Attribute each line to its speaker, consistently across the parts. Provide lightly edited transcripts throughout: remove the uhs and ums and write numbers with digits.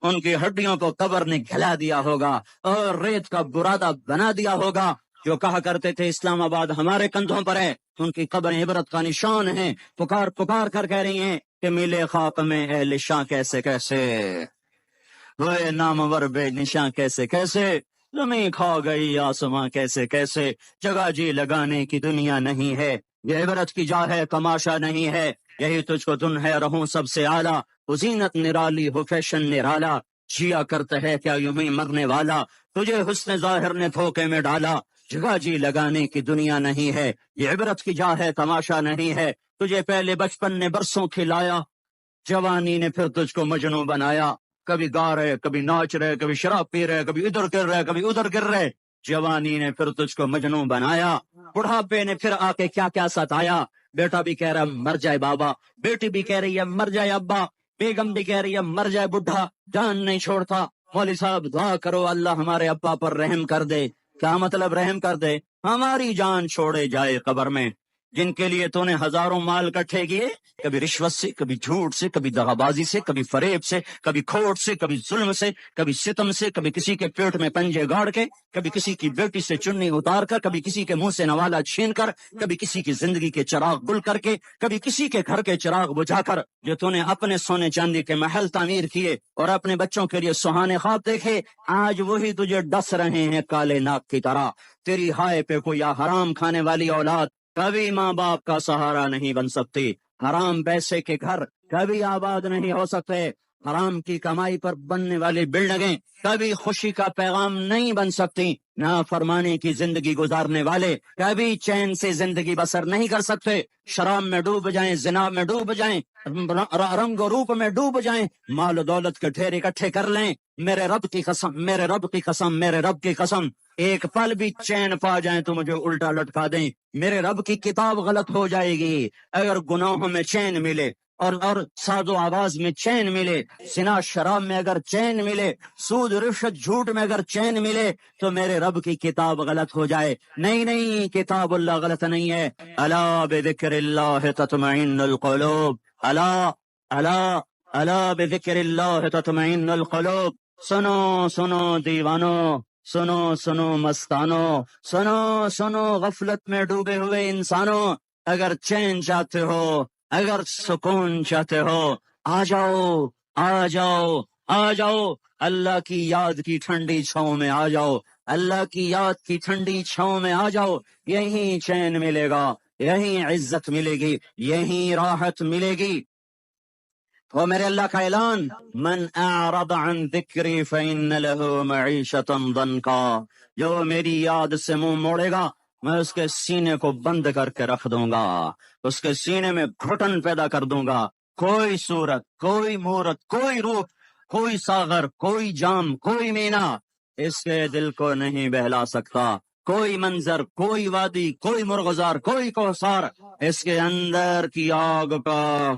Speaker 1: ان کی ہڈیوں کو قبر نے گھلا دیا ہوگا اور ریت کا برادہ بنا دیا ہوگا۔ جو کہا کرتے تھے اسلام آباد ہمارے کندھوں پر ہے، ان کی قبر عبرت کا نشان ہے، پکار پکار کر کہہ رہی ہیں کہ ملے خاک میں اہل شاں کیسے کیسے، وہ نامور بے نشاں کیسے کیسے، زمین کھا گئی آسماں کیسے کیسے، جگہ جی لگانے کی دنیا نہیں ہے، یہ عبرت کی جا ہے تماشا نہیں ہے، یہی تجھ کو دن ہے رہوں سب سے اعلیٰ، زینت نرالی ہو فیشن نرالا، جیا کرتا ہے کیا یوں ہی مرنے والا، تجھے حسن ظاہر نے دھوکے میں ڈالا، جگہ جی لگانے کی دنیا نہیں ہے، یہ عبرت کی جا ہے تماشا نہیں ہے، تجھے پہلے بچپن نے برسوں کھلایا، جوانی نے پھر تجھ کو مجنوں بنایا، کبھی گا رہے کبھی ناچ رہے کبھی شراب پی رہے کبھی ادھر گر رہے کبھی ادھر گر رہے، جوانی نے پھر تجھ کو مجنوں بنایا، بڑھاپے نے پھر آ کے کیا کیا ستایا، بیٹا بھی کہہ رہا مر جائے بابا، بیٹی بھی کہہ رہی ہے مر جائے ابا، بیگم بھی کہہ رہی ہے مر جائے بڈھا، جان نہیں چھوڑتا، مولوی صاحب دعا کرو اللہ ہمارے ابا پر رحم کر دے۔ کیا مطلب رحم کر دے؟ ہماری جان چھوڑے جائے قبر میں، جن کے لیے تو نے ہزاروں مال کٹھے کیے، کبھی رشوت سے کبھی جھوٹ سے کبھی دغا بازی سے کبھی فریب سے کبھی کھوٹ سے کبھی ظلم سے کبھی ستم سے، کبھی کسی کے پیٹ میں پنجے گاڑ کے، کبھی کسی کی بیٹی سے چنی اتار کر، کبھی کسی کے منہ سے نوالا چھین کر، کبھی کسی کی زندگی کے چراغ گل کر کے، کبھی کسی کے گھر کے چراغ بجھا کر، جو تو نے اپنے سونے چاندی کے محل تعمیر کیے اور اپنے بچوں کے لیے سہانے خواب دیکھے، آج وہی تجھے ڈس رہے ہیں کالے ناک کی طرح۔ تیری ہائے پہ کوئی حرام کھانے والی اولاد کبھی ماں باپ کا سہارا نہیں بن سکتی، حرام پیسے کے گھر کبھی آباد نہیں ہو سکتے، حرام کی کمائی پر بننے والی بلڈنگیں کبھی خوشی کا پیغام نہیں بن سکتی، نافرمانی کی زندگی گزارنے والے کبھی چین سے زندگی بسر نہیں کر سکتے، شراب میں ڈوب جائیں، زنا میں ڈوب جائیں، رنگ و روپ میں ڈوب جائیں، مال و دولت کے ڈھیر اکٹھے کر لیں، میرے رب کی قسم، میرے رب کی قسم، میرے رب کی قسم، ایک پل بھی چین پا جائیں تو مجھے الٹا لٹکا دیں، میرے رب کی کتاب غلط ہو جائے گی اگر گناہوں میں چین ملے، اور ساز و آواز میں چین ملے، زنا شراب میں اگر چین ملے، سود رشوت جھوٹ میں اگر چین ملے تو میرے رب کی کتاب غلط ہو جائے۔ نہیں نہیں، کتاب اللہ غلط نہیں ہے۔ الا بذکر اللہ تطمئن القلوب، الا الا الا بذکر اللہ تطمئن القلوب، سنو سنو دیوانو، سنو سنو مستانو، سنو سنو غفلت میں ڈوبے ہوئے انسانوں، اگر چین چاہتے ہو، اگر سکون چاہتے ہو، آ جاؤ آ جاؤ آ جاؤ، اللہ کی یاد کی ٹھنڈی چھاؤں میں آ جاؤ، اللہ کی یاد کی ٹھنڈی چھاؤں میں آ جاؤ، یہیں چین ملے گا، یہیں عزت ملے گی، یہیں راحت ملے گی۔ وہ میرے اللہ کا اعلان، من اعرض عن ذکری فإن له معیشۃ ضنکا، جو میری یاد سے منہ موڑے گا میں اس کے سینے کو بند کر کے رکھ دوں گا، اس کے سینے میں گھٹن پیدا کر دوں گا، کوئی صورت، کوئی مورت، کوئی روح، کوئی ساغر، کوئی جام، کوئی مینا اس کے دل کو نہیں بہلا سکتا، کوئی منظر، کوئی وادی، کوئی مرغزار، کوئی کوثر اس کے اندر کی آگ کا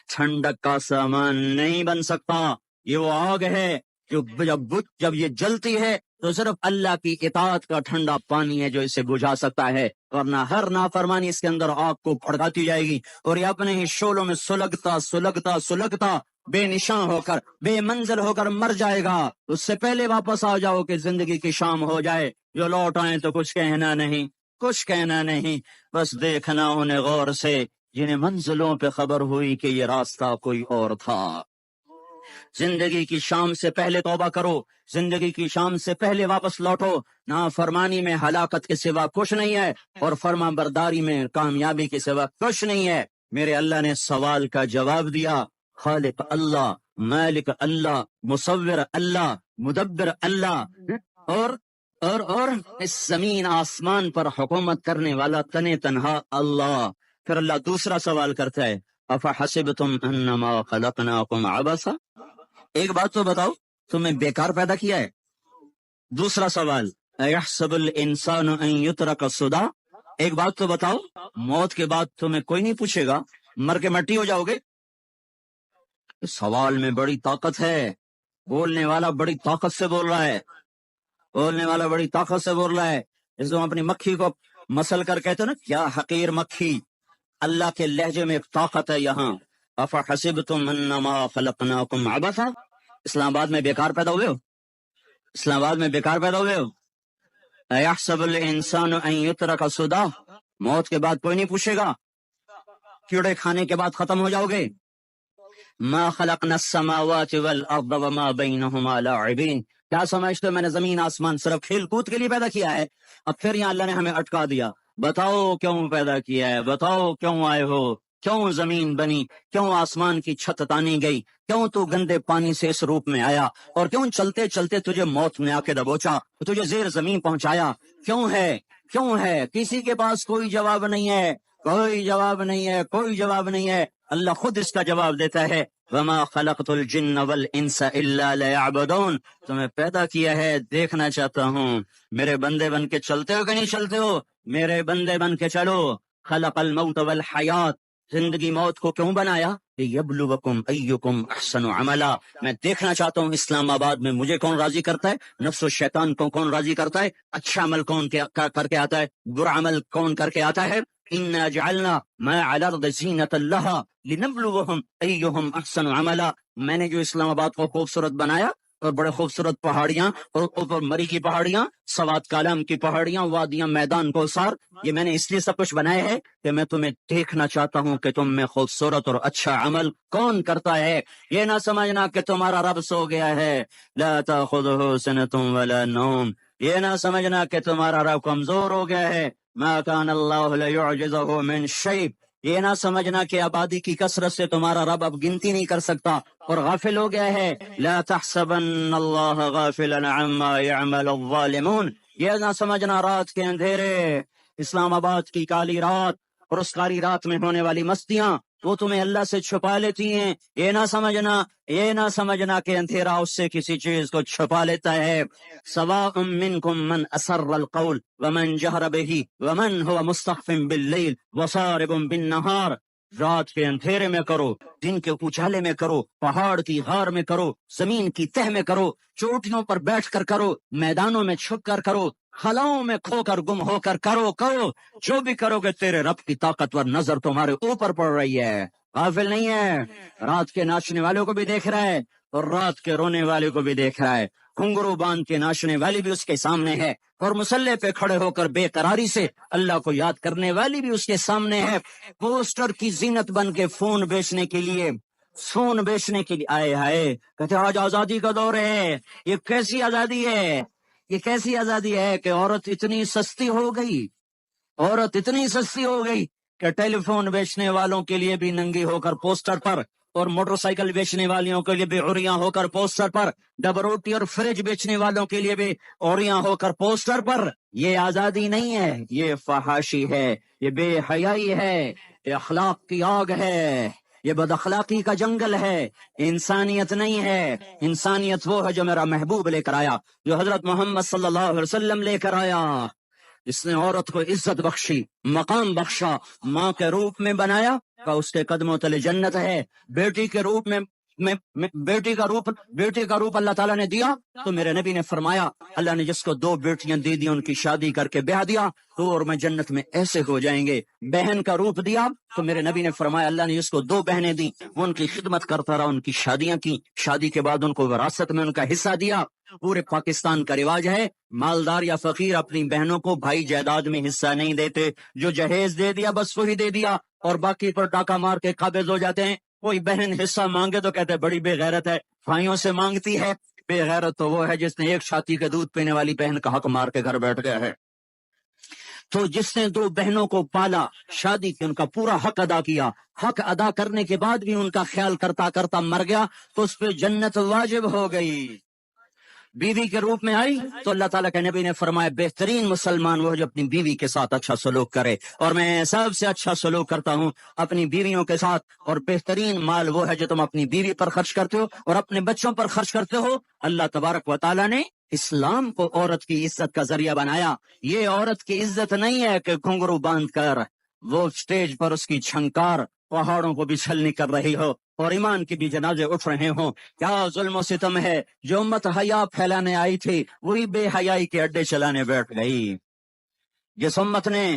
Speaker 1: ٹھنڈک کا سامان نہیں بن سکتا۔ یہ وہ آگ ہے جو جب یہ جلتی ہے تو صرف اللہ کی اطاعت کا ٹھنڈا پانی ہے جو اسے بجھا سکتا ہے، ورنہ ہر نافرمانی اس کے اندر آگ کو بھڑکاتی جائے گی اور یہ اپنے ہی شعلوں میں سلگتا سلگتا سلگتا بے نشاں ہو کر، بے منزل ہو کر مر جائے گا۔ اس سے پہلے واپس آ جاؤ کہ زندگی کی شام ہو جائے، جو لوٹ آئیں تو کچھ کہنا نہیں، کچھ کہنا نہیں، بس دیکھنا انہیں غور سے جنہیں منزلوں پہ خبر ہوئی کہ یہ راستہ کوئی اور تھا۔ زندگی کی شام سے پہلے توبہ کرو، زندگی کی شام سے پہلے واپس لوٹو، نافرمانی میں ہلاکت کے سوا کچھ نہیں ہے اور فرما برداری میں کامیابی کے سوا کچھ نہیں ہے۔ میرے اللہ نے سوال کا جواب دیا، خالق اللہ، مالک اللہ، مصور اللہ، مدبر اللہ، اور اس زمین آسمان پر حکومت کرنے والا تنے تنہا اللہ۔ پھر اللہ دوسرا سوال کرتا ہے، افحسبتم انما خلقناکم عبثا، ایک بات تو بتاؤ تمہیں بیکار پیدا کیا ہے؟ دوسرا سوال، ایحسب الانسان ان یترک سدی، ایک بات تو بتاؤ موت کے بعد تمہیں کوئی نہیں پوچھے گا، مر کے مٹی ہو جاؤ گے؟ سوال میں بڑی طاقت ہے، بولنے والا بڑی طاقت سے بول رہا ہے، بولنے والا بڑی طاقت سے بول رہا ہے۔ اس کو اپنی مکھی کو مسل کر کہتے نا کیا حقیر مکھی، اللہ کے لہجے میں ایک طاقت ہے یہاں۔ افحسبتم انما خلقناکم عبثا، اسلام آباد میں بیکار پیدا ہوئے ہو؟ اسلام آباد میں بیکار پیدا ہوئے ہو؟ اَيَحْسَبُ الْإِنسَانُ أَن يُتْرَكَ سُدًى، موت کے بعد کوئی نہیں پوچھے گا، کیڑے کھانے کے بعد ختم ہو جاؤ گے۔ مَا خَلَقْنَا السَّمَاوَاتِ وَالْأَرْضَ وَمَا بَيْنَهُمَا لَاعِبِينَ، کیا سمجھتے ہو میں نے زمین آسمان صرف کھیل کود کے لیے پیدا کیا ہے؟ اب پھر یہاں اللہ نے ہمیں اٹکا دیا، بتاؤ کیوں پیدا کیا ہے، بتاؤ کیوں آئے ہو، کیوں زمین بنی، کیوں آسمان کی چھت تانی گئی، کیوں تو گندے پانی سے اس روپ میں آیا، اور کیوں چلتے چلتے تجھے موت نے آ کے دبوچا، تجھے زیر زمین پہنچایا، کیوں ہے، کیوں ہے؟ کسی کے پاس کوئی جواب نہیں ہے، کوئی جواب نہیں ہے، کوئی جواب نہیں ہے، اللہ خود اس کا جواب دیتا ہے، وَمَا خَلَقْتُ الْجِنَّ وَالْإِنسَ إِلَّا لِيَعْبُدُونَ، تمہیں پیدا کیا ہے دیکھنا چاہتا ہوں، میرے بندے بن کے چلتے ہو کہ نہیں چلتے ہو؟ میرے بندے بن کے چلو۔ خلق الموت والحیات، زندگی موت کو کیوں بنایا؟ یبلوکم ایکم احسن عملا، میں دیکھنا چاہتا ہوں اسلام آباد میں مجھے کون راضی کرتا ہے، نفس و شیطان کو کون راضی کرتا ہے، اچھا عمل کون کر کے آتا ہے، برا عمل کون کر کے آتا ہے۔ اِنَّا جَعَلْنَا مَا عَلَى الْأَرْضِ زِينَةً لَهَا لِنَبْلُوَهُمْ أَيُّهُمْ أَحْسَنُ عَمَلًا، میں نے جو اسلام آباد کو خوبصورت بنایا اور بڑے خوبصورت پہاڑیاں اور اوپر مری کی پہاڑیاں، سوات کالام کی پہاڑیاں، وادیاں، میدان کوثر، یہ میں نے اس لیے سب کچھ بنایا ہے کہ میں تمہیں دیکھنا چاہتا ہوں کہ تم میں خوبصورت اور اچھا عمل کون کرتا ہے۔ یہ نہ سمجھنا کہ تمہارا رب سو گیا ہے، لا تأخذہ سنۃ ولا نوم، یہ نہ سمجھنا کہ تمہارا رب کمزور ہو گیا ہے، ما کان اللہ لیعجزہ من شیء، یہ نہ سمجھنا کہ آبادی کی کثرت سے تمہارا رب اب گنتی نہیں کر سکتا اور غافل ہو گیا ہے، لا تحسبن اللہ غافلا عما يعمل الظالمون، یہ نہ سمجھنا رات کے اندھیرے، اسلام آباد کی کالی رات اور اس کالی رات میں ہونے والی مستیاں وہ تمہیں اللہ سے چھپا لیتی ہیں، یہ نہ سمجھنا کہ اندھیرا اس سے کسی چیز کو چھپا لیتا ہے۔ سواء منکم من اسر القول ومن جہر به ومن هو مستخف باللیل وصارب بالنہار، رات کے اندھیرے میں کرو، دن کے اجالے میں کرو، پہاڑ کی غار میں کرو، زمین کی تہ میں کرو، چوٹیوں پر بیٹھ کر کرو، میدانوں میں چھپ کر کرو، خلاؤں میں کھو کر گم ہو کر کرو، جو بھی کرو گے تیرے رب کی طاقتور نظر تمہارے اوپر پڑ رہی ہے، غافل نہیں ہے، رات کے ناچنے والوں کو بھی دیکھ رہا ہے اور رات کے رونے والے کو بھی دیکھ رہا ہے، گھنگرو باندھ کے ناچنے والی بھی اس کے سامنے ہے اور مسلح پہ کھڑے ہو کر بے قراری سے اللہ کو یاد کرنے والی بھی اس کے سامنے ہے، پوسٹر کی زینت بن کے فون بیچنے کے لیے آئے ہائے کہتے آج آزادی کا دور ہے، یہ کیسی آزادی ہے کہ عورت اتنی سستی ہو گئی کہ ٹیلی فون بیچنے والوں کے لیے بھی ننگی ہو کر پوسٹر پر، اور موٹر سائیکل بیچنے والوں کے لیے بھی عریاں ہو کر پوسٹر پر، ڈبل روٹی اور فریج بیچنے والوں کے لیے بھی عریاں ہو کر پوسٹر پر۔ یہ آزادی نہیں ہے، یہ فحاشی ہے، یہ بے حیائی ہے، یہ اخلاق کی آگ ہے، یہ بد اخلاقی کا جنگل ہے، انسانیت نہیں ہے۔ انسانیت وہ ہے جو میرا محبوب لے کر آیا، جو حضرت محمد صلی اللہ علیہ وسلم لے کر آیا، جس نے عورت کو عزت بخشی، مقام بخشا، ماں کے روپ میں بنایا کہ اس کے قدموں تلے جنت ہے، بیٹی کے روپ میں بیٹی کا روپ اللہ تعالیٰ نے دیا تو میرے نبی نے فرمایا اللہ نے جس کو 2 بیٹیاں دے دی ان کی شادی کر کے بیاہ دیا تو اور میں جنت میں ایسے ہو جائیں گے۔ بہن کا روپ دیا تو میرے نبی نے فرمایا اللہ نے جس کو 2 بہنیں دی وہ ان کی خدمت کرتا رہا، ان کی شادیاں کی، شادی کے بعد ان کو وراثت میں ان کا حصہ دیا۔ پورے پاکستان کا رواج ہے مالدار یا فقیر اپنی بہنوں کو بھائی جائیداد میں حصہ نہیں دیتے، جو جہیز دے دیا بس وہی دے دیا اور باقی پر ڈاکہ مار کے قابض ہو جاتے ہیں۔ کوئی بہن حصہ مانگے تو کہتے بڑی بے غیرت ہے، بھائیوں سے مانگتی ہے، بے غیرت تو وہ ہے جس نے ایک چھاتی کے دودھ پینے والی بہن کا حق مار کے گھر بیٹھ گیا ہے۔ تو جس نے 2 بہنوں کو پالا، شادی کی، ان کا پورا حق ادا کیا، حق ادا کرنے کے بعد بھی ان کا خیال کرتا کرتا مر گیا تو اس پہ جنت واجب ہو گئی۔ بیوی کے روپ میں آئی تو اللہ تعالیٰ کے نبی نے فرمایا بہترین مسلمان وہ جو اپنی بیوی کے ساتھ اچھا سلوک کرے، اور میں سب سے اچھا سلوک کرتا ہوں اپنی بیویوں کے ساتھ، اور بہترین مال وہ ہے جو تم اپنی بیوی پر خرچ کرتے ہو اور اپنے بچوں پر خرچ کرتے ہو۔ اللہ تبارک و تعالیٰ نے اسلام کو عورت کی عزت کا ذریعہ بنایا۔ یہ عورت کی عزت نہیں ہے کہ گھنگرو باندھ کر وہ اسٹیج پر اس کی چھنکار پہاڑوں کو بھی چھلنی کر رہی ہو اور ایمان کے بھی جنازے اٹھ رہے ہوں۔ کیا ظلم و ستم ہے، جو امت حیا پھیلانے آئی تھی وہی بے حیائی کے اڈے چلانے بیٹھ گئی۔ جس امت نے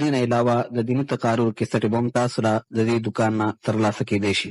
Speaker 2: دین علاوه د دینی تقاریر کیسټ بم تاسو را د دې دکان نه ترلاسه کیدای شي.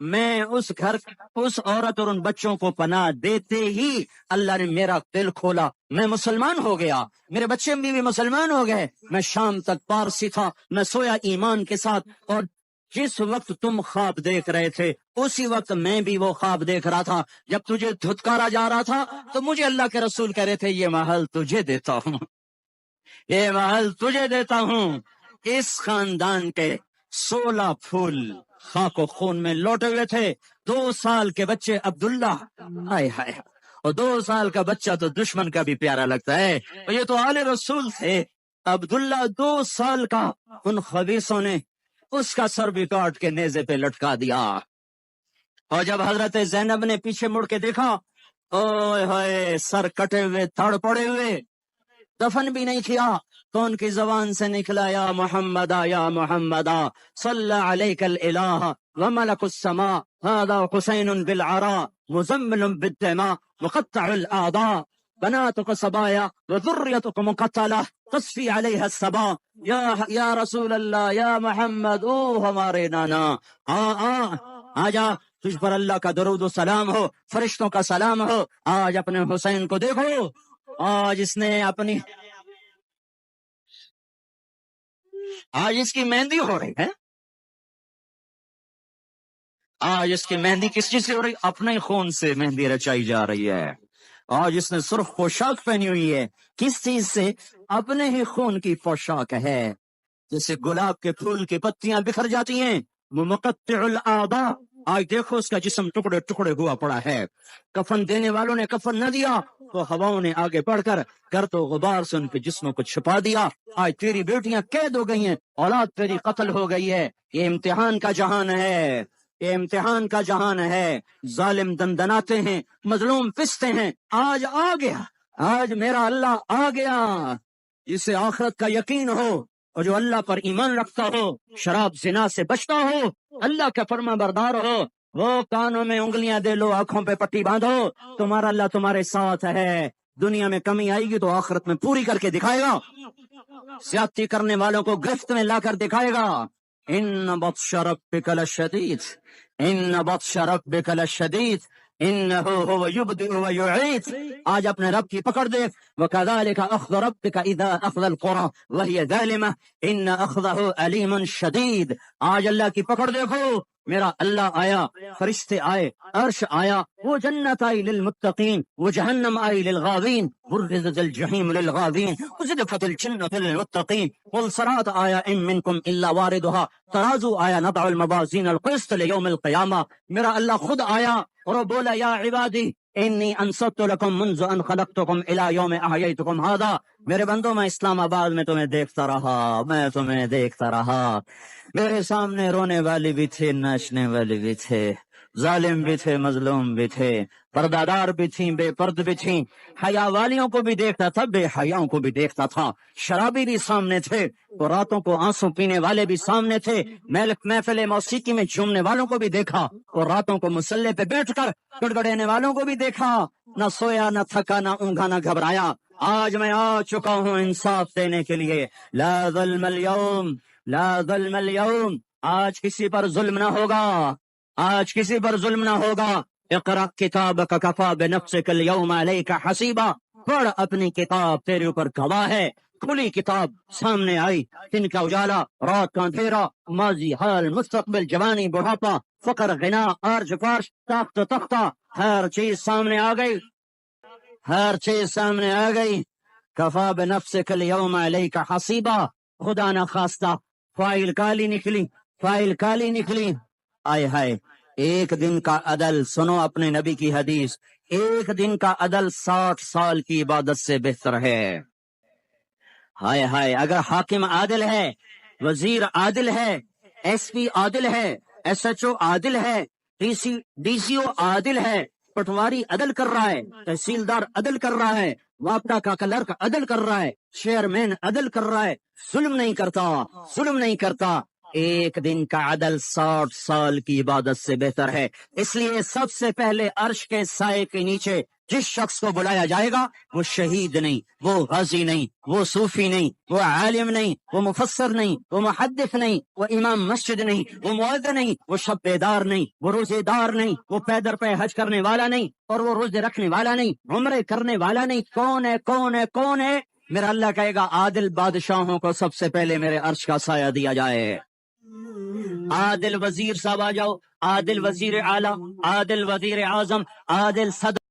Speaker 1: میں اس گھر اس عورت اور ان بچوں کو پناہ دیتے ہی اللہ نے میرا دل کھولا، میں مسلمان ہو گیا، میرے بچے بھی مسلمان ہو گئے، میں شام تک پارسی تھا، میں سویا ایمان کے ساتھ، اور جس وقت تم خواب دیکھ رہے تھے اسی وقت میں بھی وہ خواب دیکھ رہا تھا۔ جب تجھے دھتکارا جا رہا تھا تو مجھے اللہ کے رسول کہہ رہے تھے یہ محل تجھے دیتا ہوں، یہ محل تجھے دیتا ہوں۔ اس خاندان کے 16 پھول خاک و خون میں لوٹے ہوئے تھے۔ 2 سال کے بچے عبداللہ، ہائے ہائے، اور 2 سال کا بچہ تو دشمن کا بھی پیارا لگتا ہے، اور یہ تو آل رسول تھے۔ عبداللہ 2 سال کا، ان خبیثوں نے اس کا سر بھی کاٹ کے نیزے پہ لٹکا دیا، اور جب حضرت زینب نے پیچھے مڑ کے دیکھا، اوئے ہوئے، سر کٹے ہوئے، تھڑ پڑے ہوئے، دفن بھی نہیں کیا، تو ان کی زبان سے نکلا یا محمدہ یا محمدہ صلی علیک الالہ وملک السماء هذا حسین بالعراء مزمل بالدماء مقطع الاعضاء بناتك صبايا وذريتك مقتلہ تصفی علیہ الصبا۔ یا رسول اللہ، یا محمد، او ہمارے نانا، آ جا، تجھ پر اللہ کا درود و سلام ہو، فرشتوں کا سلام ہو۔ آج اپنے حسین کو دیکھو، آج اس نے اپنی، آج اس کی مہندی ہو رہی ہے، آج اس کی مہندی کس چیز سے ہو رہی؟ اپنے خون سے مہندی رچائی جا رہی ہے۔ آج اس نے سرخ پوشاک پہنی ہوئی ہے، کس چیز سے؟ اپنے ہی خون کی پوشاک ہے۔ جیسے گلاب کے پھول کی پتیاں بکھر جاتی ہیں، وہ مقطع الاعضاء، آج دیکھو اس کا جسم ٹکڑے ٹکڑے ہوا پڑا ہے۔ کفن دینے والوں نے کفن نہ دیا تو ہواؤں نے آگے بڑھ کر گرد و غبار سے ان کے جسموں کو چھپا دیا۔ آج تیری بیٹیاں قید ہو گئی ہیں، اولاد تیری قتل ہو گئی ہے۔ یہ امتحان کا جہان ہے، یہ امتحان کا جہان ہے۔ ظالم دندناتے ہیں، مظلوم پستے ہیں۔ آج آ گیا، آج میرا اللہ آ گیا، جسے آخرت کا یقین ہو اور جو اللہ پر ایمان رکھتا ہو، شراب زنا سے بچتا ہو، اللہ کا فرما بردار ہو، وہ کانوں میں انگلیاں دے لو، آنکھوں پہ پٹی باندھو، تمہارا اللہ تمہارے ساتھ ہے۔ دنیا میں کمی آئے گی تو آخرت میں پوری کر کے دکھائے گا، زیادتی کرنے والوں کو گرفت میں لا کر دکھائے گا۔ ان بطش ربک لشدید، ان بطش ربک لشدید انہ هو یبدئ ویعید۔ آج اپنے رب کی پکڑ دے، وکذالک اخذ ربک اذا اخذ القری وہی ظالمہ ان اخذہ علیم شدید۔ آج اللہ کی پکڑ دیکھو، میرا اللہ آیا، فرشتے آئے، عرش آیا، وہ جنت آئی للمتقین، وہ جہنم آئی للغاوین، برزت الجحیم للغاوین، وزلفت الجنت للمتقین، والصراط آیا ان منکم الا واردها، ترازو آیا، نضع الموازین القسط لیوم القیامہ۔ میرا اللہ خود آیا اور وہ بولا یا عبادی انی انصت لکم منذ ان خلقتکم الی یوم احییتکم ھذا۔ میرے بندوں، میں اسلام آباد میں تمہیں دیکھتا رہا، میں تمہیں دیکھتا رہا، میرے سامنے رونے والے بھی تھے، ناچنے والے بھی تھے، ظالم بھی تھے، مظلوم بھی تھے، پردادار بھی تھیں، بے پرد بھی تھیں، حیا والیوں کو بھی دیکھتا تھا، بے حیاؤں کو بھی دیکھتا تھا، شرابی بھی سامنے تھے، تو راتوں کو آنسو پینے والے بھی سامنے تھے، محفل موسیقی میں جھومنے والوں کو بھی دیکھا، اور راتوں کو مسلح پہ بیٹھ کر گڑگڑانے والوں کو بھی دیکھا، نہ سویا، نہ تھکا، نہ اونگا، نہ گھبرایا۔ آج میں آ چکا ہوں انصاف دینے کے لیے۔ لا ظلم اليوم، لا ظلم اليوم، آج کسی پر ظلم نہ ہوگا، آج کسی پر ظلم نہ ہوگا۔ اقرأ کتابک کفا بنفسک اليوم علیک حسیبا، پڑھ اپنی کتاب، تیرے اوپر گواہ ہے۔ کھلی کتاب سامنے آئی، دن کا اجالا، رات کا اندھیرا، ماضی، حال، مستقبل، جوانی، بڑھاپا، فقر، غنا، عرش، فرش، تخت، تختہ، ہر چیز سامنے آ گئی، ہر چیز سامنے آ گئی۔ کفا بنفسک اليوم علیک حسیبا، خدا نہ خواستہ فائل کالی نکلی، فائل کالی نکلی۔ آئے ہائے، ایک دن کا عدل، سنو اپنے نبی کی حدیث، ایک دن کا عدل 60 سال کی عبادت سے بہتر ہے۔ ہائے ہائے، اگر حاکم عادل ہے، وزیر عادل ہے، ایس پی عادل ہے، ایس ایچ او عادل ہے، ڈی سی او عادل ہے، پٹواری عدل کر رہا ہے، تحصیلدار عدل کر رہا ہے، واپڈا کا کلرک عدل کر رہا ہے، چیئرمین عدل کر رہا ہے، ظلم نہیں کرتا، ظلم نہیں کرتا، ایک دن کا عدل 60 سال کی عبادت سے بہتر ہے. اس لیے سب سے پہلے عرش کے سائے کے نیچے جس شخص کو بلایا جائے گا وہ شہید نہیں، وہ غازی نہیں، وہ صوفی نہیں، وہ عالم نہیں، وہ مفسر نہیں، وہ محدث نہیں، وہ امام مسجد نہیں، وہ مؤذن نہیں، وہ شب بیدار نہیں، وہ روزے دار نہیں، وہ پیدر پہ حج کرنے والا نہیں، اور وہ روزے رکھنے والا نہیں، عمرے کرنے والا نہیں. کون ہے کون ہے کون ہے؟ میرا اللہ کہے گا عادل بادشاہوں کو سب سے پہلے میرے عرش کا سایہ دیا جائے. عادل وزیر صاحب آ جاؤ، عادل وزیر اعلیٰ، عادل وزیر اعظم، عادل صدر